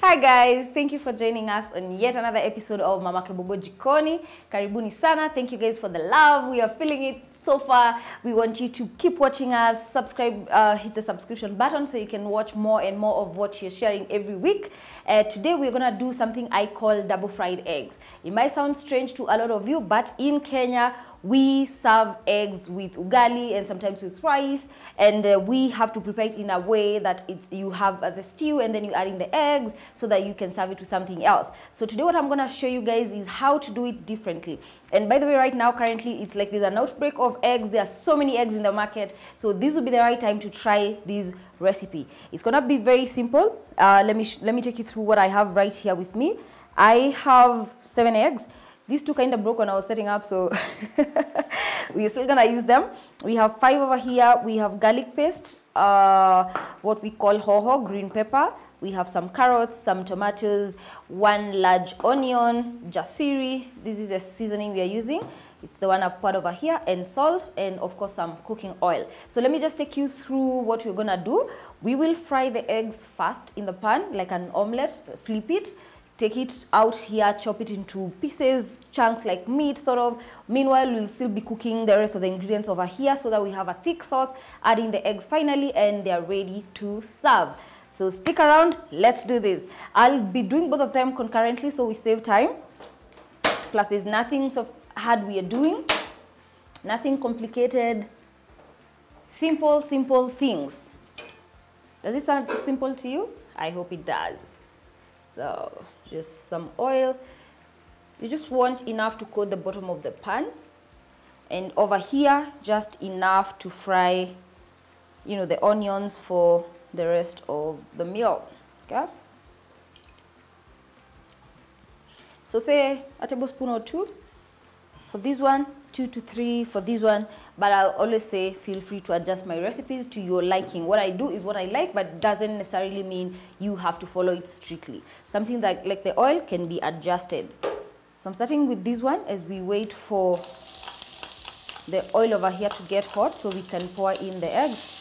Hi guys, thank you for joining us on yet another episode of Mama Kebogo Jikoni. Karibuni sana. Thank you guys for the love. We are feeling it so far. We want you to keep watching us, subscribe, hit the subscription button so you can watch more and more of what you're sharing every week. Today we're gonna do something I call double fried eggs. It might sound strange to a lot of you, but in Kenya we serve eggs with ugali and sometimes with rice, and we have to prepare it in a way that you have the stew and then you add in the eggs so that you can serve it to something else. So today what I'm gonna show you guys is how to do it differently. And by the way, right now currently it's like there's an outbreak of eggs. There are so many eggs in the market, so this would be the right time to try this recipe. It's gonna be very simple. Let me take you through what I have right here with me. I have 7 eggs. These two kind of broke when I was setting up, so we're still gonna use them. We have 5 over here. We have garlic paste, what we call hoho, green pepper. We have some carrots, some tomatoes, 1 large onion, jasiri. This is the seasoning we are using. It's the one I've poured over here, and salt, and of course some cooking oil. So let me just take you through what we're gonna do. We will fry the eggs first in the pan like an omelette, flip it, take it out here, chop it into pieces, chunks like meat sort of. Meanwhile, we'll still be cooking the rest of the ingredients over here so that we have a thick sauce, adding the eggs finally, and they're ready to serve. So stick around, let's do this. I'll be doing both of them concurrently so we save time. Plus there's nothing so hard we are doing, nothing complicated, simple things. Does it sound simple to you? I hope it does. So just some oil. You just want enough to coat the bottom of the pan, and over here just enough to fry, you know, the onions for the rest of the meal. Okay, so say a tablespoon or 2 for this one, 2 to 3 for this one, but I'll always say feel free to adjust my recipes to your liking. What I do is what I like, but doesn't necessarily mean you have to follow it strictly. Something that like the oil can be adjusted. So I'm starting with this one as we wait for the oil over here to get hot so we can pour in the eggs.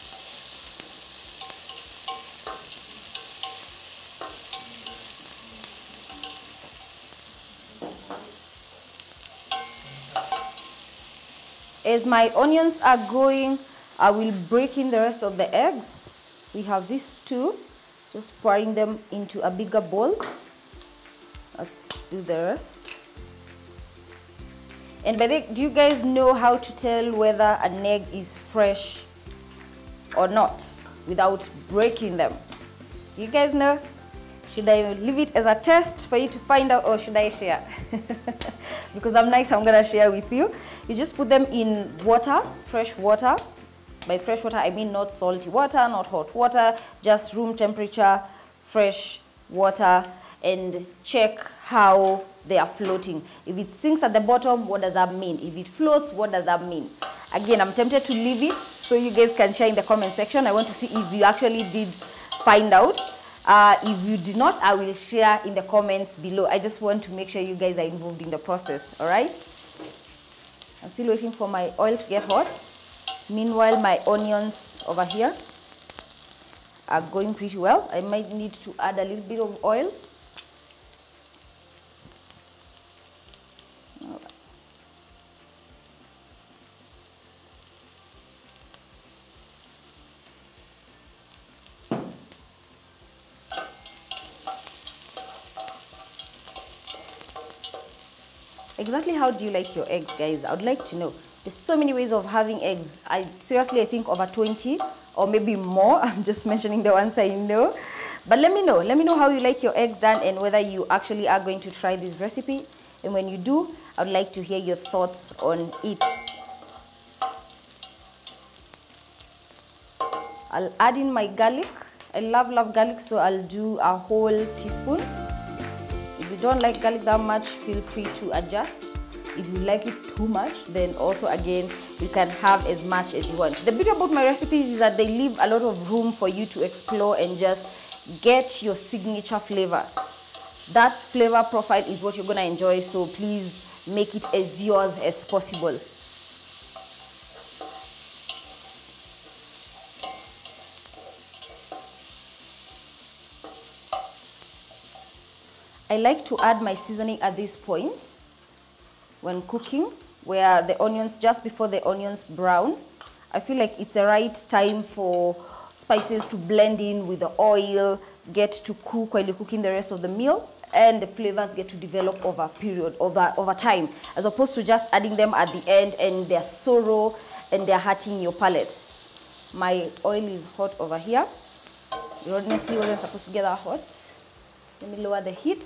As my onions are going, I will break in the rest of the eggs. We have these 2, just pouring them into a bigger bowl. Let's do the rest. And by the way, do you guys know how to tell whether an egg is fresh or not without breaking them? Do you guys know? Should I leave it as a test for you to find out, or should I share? Because I'm nice, I'm gonna share with you. You just put them in water, fresh water. By fresh water, I mean not salty water, not hot water, just room temperature, fresh water, and check how they are floating. If it sinks at the bottom, what does that mean? If it floats, what does that mean? Again, I'm tempted to leave it so you guys can share in the comment section. I want to see if you actually did find out. If you did not, I will share in the comments below. I just want to make sure you guys are involved in the process, all right? I'm still waiting for my oil to get hot. Meanwhile, my onions over here are going pretty well. I might need to add a little bit of oil. All right. Exactly how do you like your eggs, guys? I would like to know. There's so many ways of having eggs. I think over 20 or maybe more. I'm just mentioning the ones I know. But let me know how you like your eggs done and whether you actually are going to try this recipe. And when you do, I would like to hear your thoughts on it. I'll add in my garlic. I love garlic, so I'll do a whole teaspoon. If you don't like garlic that much, feel free to adjust. If you like it too much, then also again, you can have as much as you want. The beauty about my recipes is that they leave a lot of room for you to explore and just get your signature flavor. That flavor profile is what you're gonna enjoy, so please make it as yours as possible. I like to add my seasoning at this point when cooking, where the onions, just before the onions brown. I feel like it's the right time for spices to blend in with the oil, get to cook while you're cooking the rest of the meal, and the flavors get to develop over time, as opposed to just adding them at the end and they're so raw and they're hurting your palate. My oil is hot over here. It honestly wasn't supposed to get that hot. Let me lower the heat.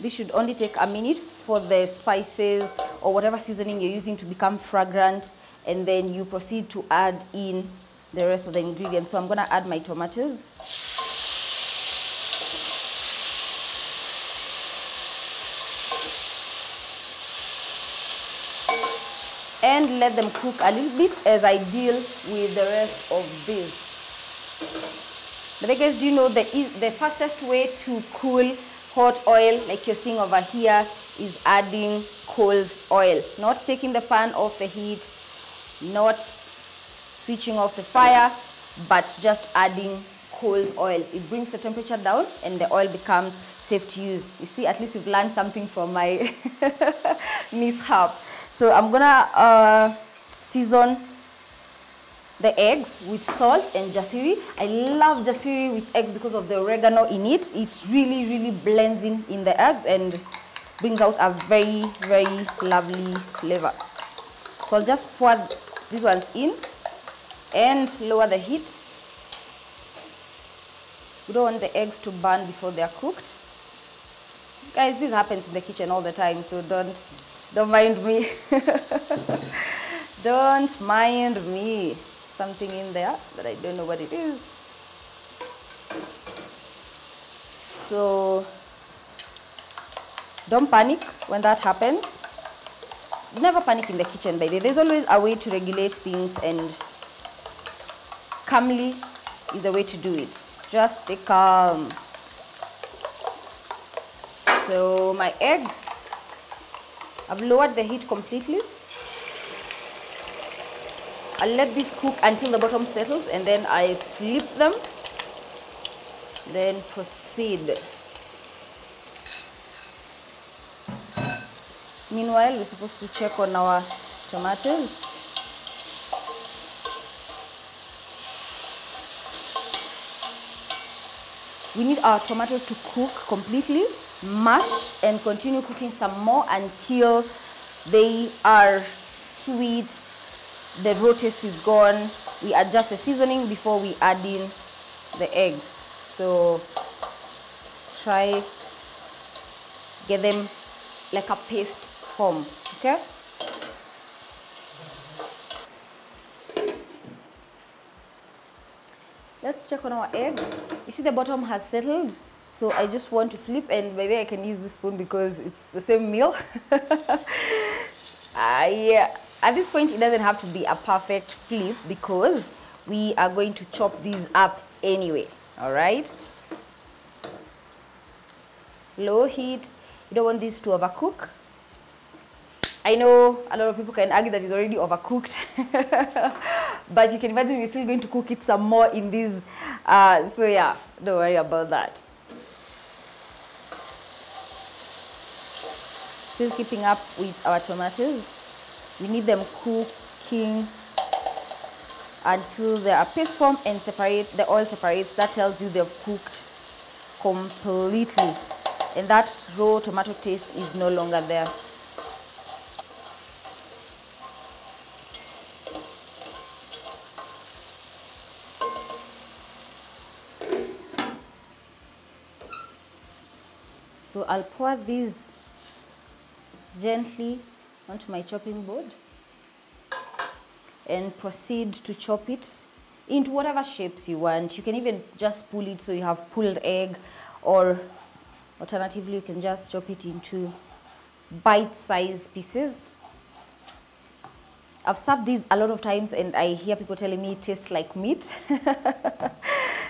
This should only take a minute for the spices or whatever seasoning you're using to become fragrant, and then you proceed to add in the rest of the ingredients. So I'm going to add my tomatoes. And let them cook a little bit as I deal with the rest of this. But guys, do you know the fastest way to cool hot oil, like you're seeing over here, is adding cold oil? Not taking the pan off the heat, not switching off the fire, but just adding cold oil. It brings the temperature down and the oil becomes safe to use. You see, at least you've learned something from my mishap. So I'm gonna season the eggs with salt and jasiri. I love jasiri with eggs because of the oregano in it. It really blends in the eggs and brings out a very lovely flavor. So I'll just pour these ones in and lower the heat. We don't want the eggs to burn before they are cooked. Guys, this happens in the kitchen all the time, so don't mind me. Don't mind me. Something in there that I don't know what it is. So don't panic when that happens. Never panic in the kitchen, by the way. There's always a way to regulate things, and calmly is the way to do it. Just stay calm. So my eggs, I've lowered the heat completely. I'll let this cook until the bottom settles, and then I flip them, then proceed. Meanwhile, we're supposed to check on our tomatoes. We need our tomatoes to cook completely, mash, and continue cooking some more until they are sweet. The raw taste is gone. We adjust the seasoning before we add in the eggs. So try get them like a paste form, okay? Let's check on our eggs. You see the bottom has settled, so I just want to flip, and by the way I can use this spoon because it's the same meal. Yeah. At this point, it doesn't have to be a perfect flip because we are going to chop these up anyway, all right? Low heat. You don't want this to overcook. I know a lot of people can argue that it's already overcooked, but you can imagine we're still going to cook it some more in this. So yeah, don't worry about that. Still keeping up with our tomatoes. We need them cooking until they are paste form and separate. The oil separates. That tells you they've cooked completely, and that raw tomato taste is no longer there. So I'll pour these gently onto my chopping board and proceed to chop it into whatever shapes you want. You can even just pull it so you have pulled egg, or alternatively you can just chop it into bite-sized pieces. I've served these a lot of times and I hear people telling me it tastes like meat.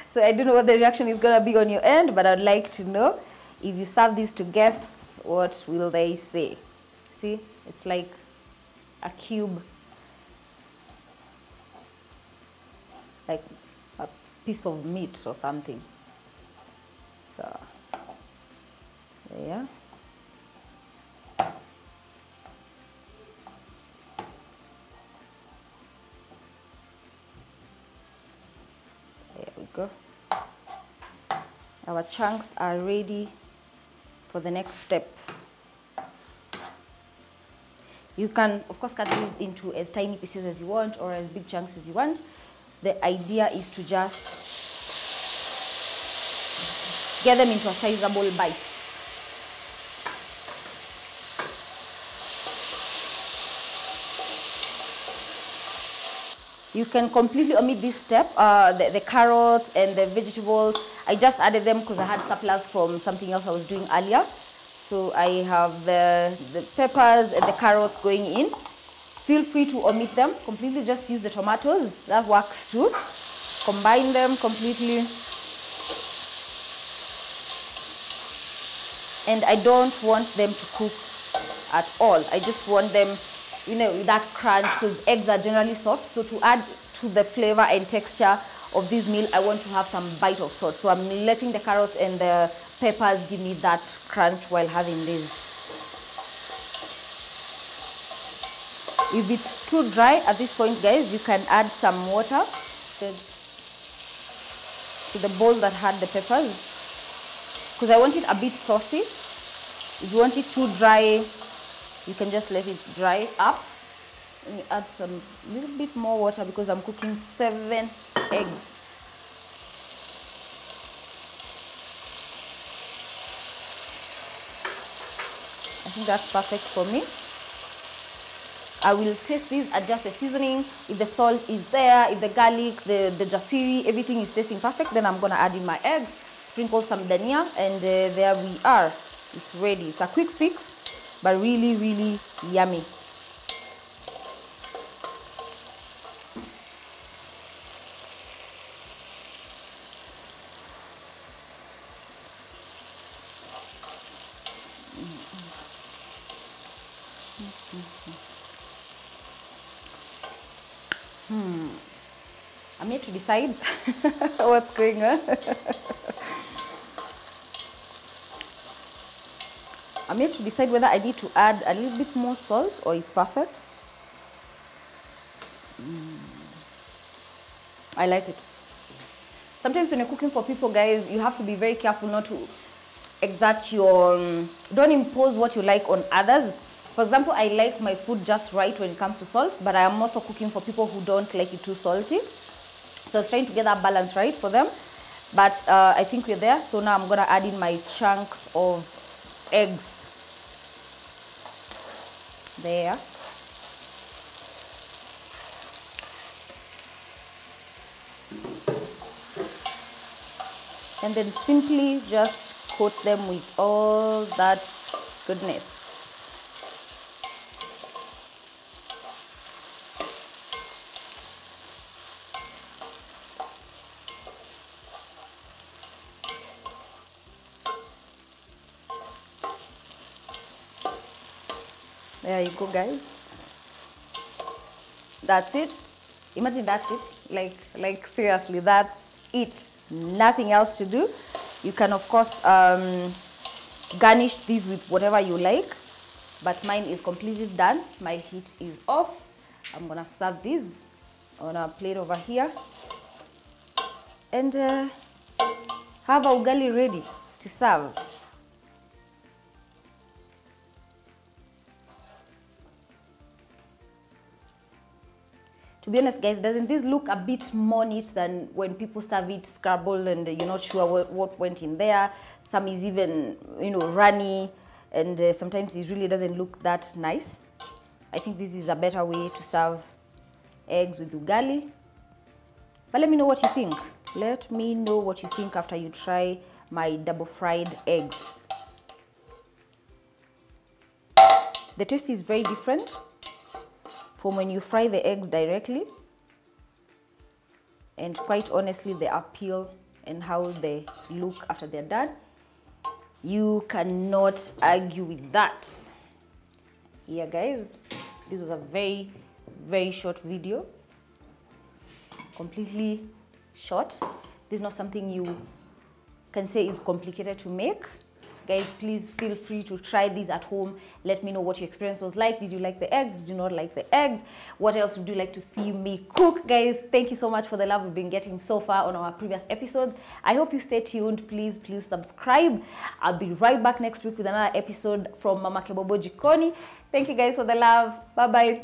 So I don't know what the reaction is going to be on your end, but I'd like to know, if you serve these to guests, what will they say? See, it's like a cube like a piece of meat or something. So there. There we go. Our chunks are ready for the next step. You can, of course, cut these into as tiny pieces as you want or as big chunks as you want. The idea is to just get them into a sizable bite. You can completely omit this step, the carrots and the vegetables. I just added them because I had surplus from something else I was doing earlier. So I have the peppers and the carrots going in. Feel free to omit them completely, just use the tomatoes, that works too. Combine them completely. And I don't want them to cook at all. I just want them, you know, with that crunch, because eggs are generally soft. So to add to the flavor and texture of this meal, I want to have some bite of salt. So I'm letting the carrots and the peppers give me that crunch while having this. If it's too dry at this point, guys, you can add some water to the bowl that had the peppers, because I want it a bit saucy. If you want it too dry, you can just let it dry up. Let me add some little bit more water because I'm cooking 7 eggs. I think that's perfect for me. I will taste this, adjust the seasoning. If the salt is there, if the garlic, the jasiri, everything is tasting perfect, then I'm gonna add in my eggs, sprinkle some dhania, and there we are. It's ready. It's a quick fix, but really, really yummy. I'm yet to decide what's going on. I'm yet to decide whether I need to add a little bit more salt or it's perfect. I like it. Sometimes when you're cooking for people, guys, you have to be very careful not to exert your, don't impose what you like on others. For example, I like my food just right when it comes to salt, but I am also cooking for people who don't like it too salty. So I was trying to get that balance right for them, but I think we're there. So now I'm gonna add in my chunks of eggs. There. And then simply just coat them with all that goodness. There you go, guys. That's it. Imagine that's it. Like seriously, that's it. Nothing else to do. You can, of course, garnish these with whatever you like, but mine is completely done. My heat is off. I'm gonna serve these on a plate over here and have our ugali ready to serve. To be honest, guys, doesn't this look a bit more neat than when people serve it scrambled and you're not sure what went in there? Some is even, you know, runny, and sometimes it really doesn't look that nice. I think this is a better way to serve eggs with ugali. But let me know what you think. Let me know what you think after you try my double fried eggs. The taste is very different from when you fry the eggs directly, and quite honestly, the appeal and how they look after they're done, you cannot argue with that. Yeah, guys, this was a very, very short video, completely short. This is not something you can say is complicated to make. Guys, please feel free to try these at home. Let me know what your experience was like. Did you like the eggs? Did you not like the eggs? What else would you like to see me cook? Guys, thank you so much for the love we've been getting so far on our previous episodes. I hope you stay tuned. Please subscribe. I'll be right back next week with another episode from Mama Kebobo Jikoni. Thank you guys for the love. Bye-bye.